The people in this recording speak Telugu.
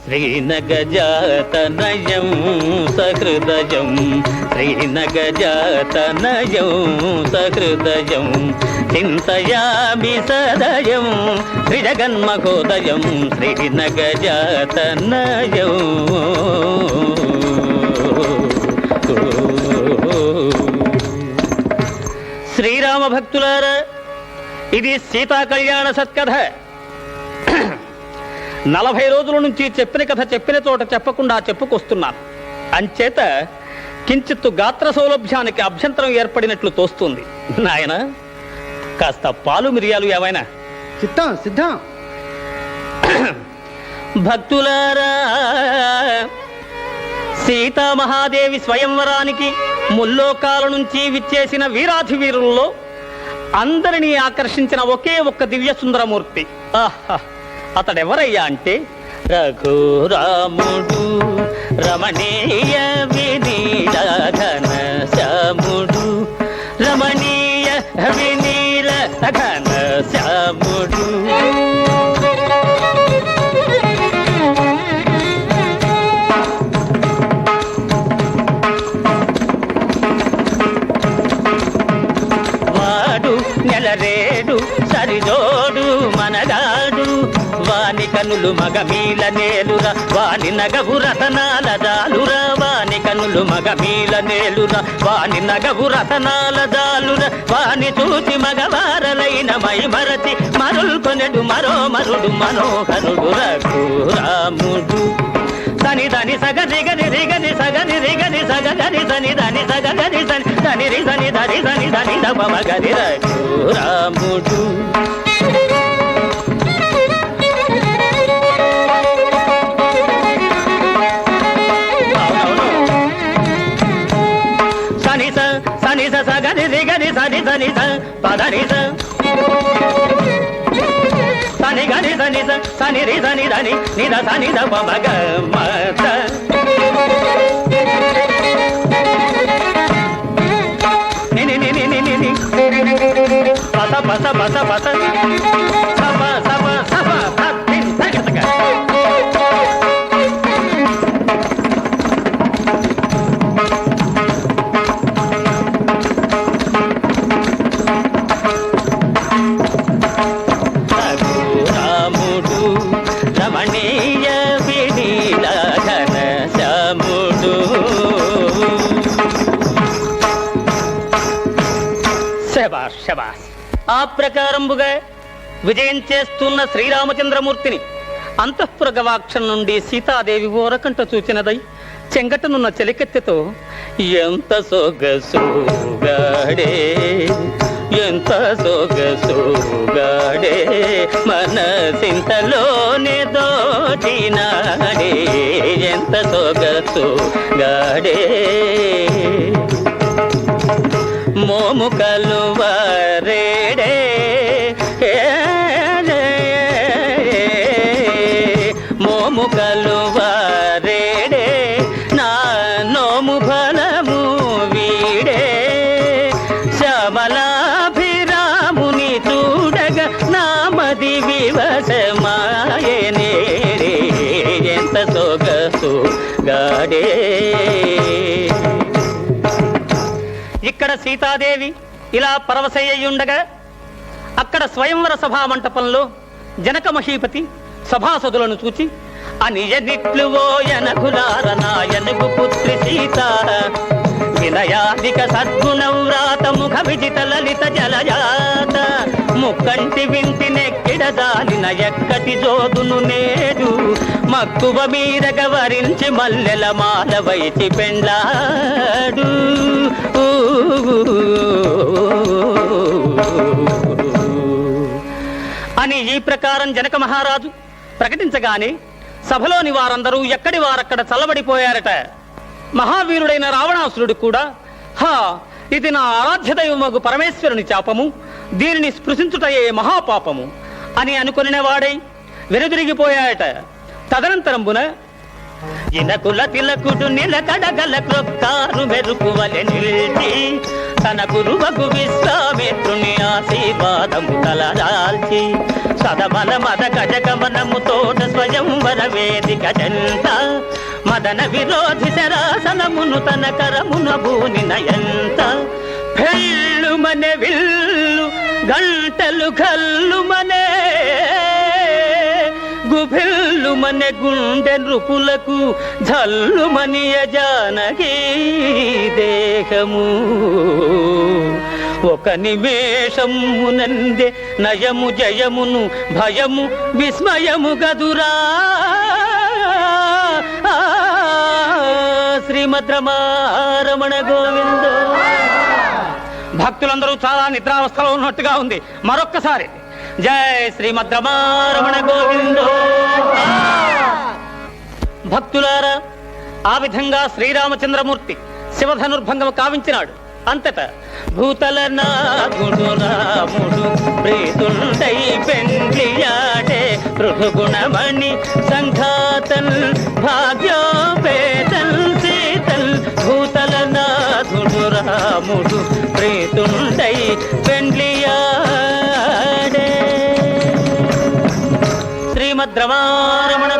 శ్రీనగజాతనయం సహృదయం శ్రీనగజాతనయం సహృదయం చింతయామి సదయం శ్రీజగన్మహోదయం శ్రీనగజాతనయం. శ్రీరామ భక్తులారా, ఇది సీతా కళ్యాణ సత్కథ. 40 రోజుల నుంచి చెప్పిన కథ చెప్పిన చోట చెప్పకుండా చెప్పుకొస్తున్నాను. అంచేత కించిత్తు గాత్ర సౌలభ్యానికి అభ్యంతరం ఏర్పడినట్లు తోస్తుంది. నాయన, కాస్త పాలు మిరియాలు ఏవైనా? సిద్ధం సిద్ధం. భక్తులారా, సీతామహాదేవి స్వయంవరానికి ముల్లోకాల నుంచి విచ్చేసిన వీరాధి వీరుల్లో అందరినీ ఆకర్షించిన ఒకే ఒక్క దివ్య సుందరమూర్తి. ఆహా, అతడెవరయ్యా అంటే రఘురాముడు, రమణీయ వినీల ఘన శ్యాముడు, రమణీయ వినీల ఘన శ్యాముడు. వాడు నెలరేడు సరిజోడు మనగాడు, వాని కనులు మగమీల నేలురా, వాని నగవు రతనాల జాలురా, వాని కనులు మగమీల నేలురా, వాని నగవు రతనాల జాలురా, వాని చూసి మగవారలైన మై మరచి మరుల్కొనెడు మరో మరుడు మనోహరుడు రఘురాముడు. సని దని సగని గని రిగని సగని రిగని సగని సని దని సగని సని దని రి సని దని సని దని దప మగని రఘురాముడు. సని సగని రిగని సని సని పదని సని గని సని సని రి సని దని నిద సని దప మగ మత. నిని నిని నిని ని పస పస పస పస సప సప సప తత్తిన్ తగతగ. రమణీయ వినీల ఘన శ్యాముడు. శబాష్ శబాష్. ఆ ప్రకారంబుగా విజయం చేస్తున్న శ్రీరామచంద్రమూర్తిని అంతఃపుర గవాక్షం నుండి సీతాదేవి ఓరకంట చూచినదై చెంగటనున్న చెలికెత్తెతో, ఎంత సొగసుగాడే ఎంత సొగసుగాడే మనసింతలోనే దోచినాడే, ఎంత సొగసుగాడే మోము కలువరేడే మోము కలువరేడే నా నోము ఫలము వీడే, శ్యామలాభిరాముని చూడగ నామది వివశమాయనే, ఎంత సొగసుగాడే. ఇక్కడ సీతాదేవి ఇలా పరవశయ్యుండగా అక్కడ స్వయంవర సభా మంటపంలో జనక మహీపతి సభాసదులను చూచి, అనియనిట్లువోయనకులార నాయనకు పుత్రి సీత, వినయాధిక సద్గుణవ్రాత ముఖ విజిత లలిత జలజాత, ముక్కంటి వింటి నెక్కిడదాలిన ఎక్కటి జోదును నేడు, మక్కువ మీరగ వరించి మల్లెల మాల వైచి పెండ్లాడు. అని ఈ ప్రకారం జనక మహారాజు ప్రకటించగానే సభలోని వారందరూ ఎక్కడి వారక్కడ చల్లబడిపోయారట. మహావీరుడైన రావణాసురుడు కూడా, హా, ఇది నా ఆరాధ్య దైవమగు పరమేశ్వరుని శాపము, దీనిని స్పృశించుటయే మహాపాపము అని అనుకునే వాడై వెనుదిరిగిపోయాయట. తదనంతరంబున ఇనకుల తిలకుడు నిలకడగల క్రొక్కారు మెరుపువలె నిలిచి, తన గురువకు విశ్వామిత్రుని ఆశీర్వాదము తలదాల్చి, సదమల మద గజగమనము తోట స్వయంవర వేదిక జంత మదన విరోధి శరాసనమును తన కరమున భూనిన ఎంత పెళ్ళు మనే విల్లు గంటలు కల్లు మనే గుభిల్లు మనే గుండె నృపులకు జల్లు మనియ జానకి దేహము ఒక నిమేషమునందే నయము జయమును భయము విస్మయము గదురా శ్రీమద్ రమణ గోవింద. భక్తులందరూ చాలా నిద్రావస్థలో ఉన్నట్టుగా ఉంది. మరొక్కసారి జై శ్రీమద్ రమణ గోవింద. భక్తులారా, ఆ విధంగా శ్రీరామచంద్రమూర్తి శివధనుర్భంగము కావించినాడు. అంతటా భూతల నాథుడు రాముడు ప్రీతుండై పెండ్లియాడే పృథుగుణమణి సంఘాతన్ భాగ్యోపేతన్ సీతల్. భూతల నాథుడు రాముడు ప్రీతుండై పెండ్లియాడే. శ్రీమద్ రమణ